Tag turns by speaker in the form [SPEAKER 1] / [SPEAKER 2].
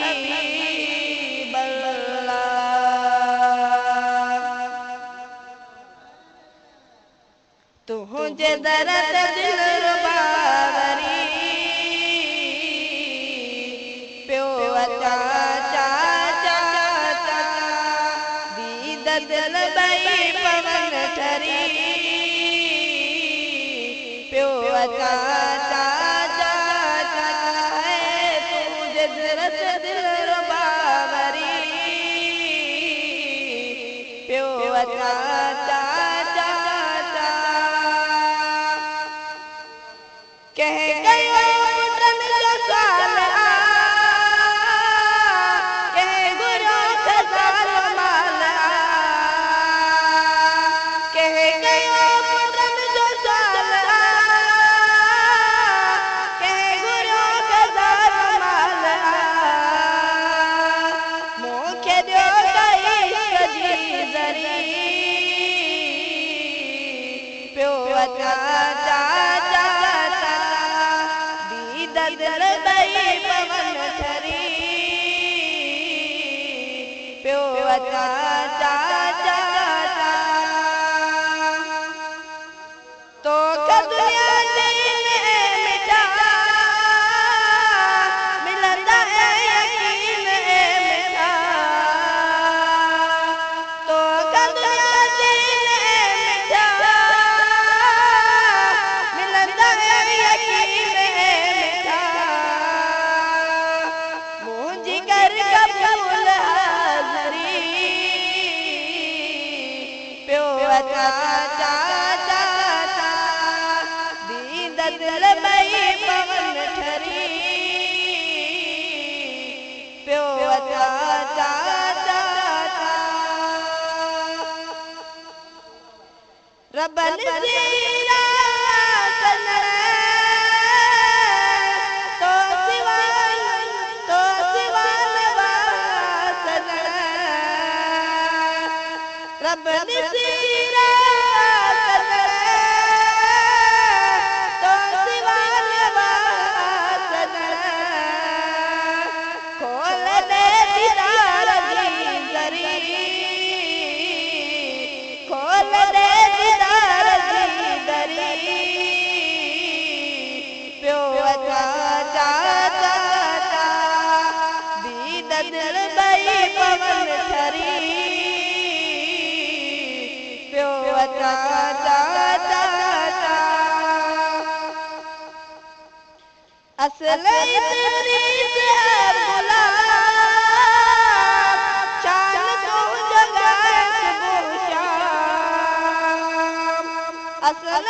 [SPEAKER 1] हबीब अल्लाह। तुझे दर्द दिल रुबावरी प्यो चाचा चाचा दीद दिल बई पवन ठरी प्यो चाचा चाचा है तुझे दर्द दिल रुबावरी प्यो चाचा कह गयो पुटन जो साल कह गुरो खजान माल कह गयो पुटन जो साल कह गुरो खजान माल मुखे दियो गई सजी जरी प्यो चाचा दिल बई पवन ठरी प्यो चाचा चाचा तो दुनिया दीन मिटा मिलंदा है यकीन मिठा तो दुनिया दीन मिटा मिलंदा है यकीन चाचा चाचा दीद दिल बई पवन ठरी प्यो चाचा चाचा रबन जीरा सनर तो सिवान वासन रबन जीरा दिल बई पवन ठरी प्यो चाचा चाचा असल इदरीस है गुलाब शान को जगाए सुबह शाम असल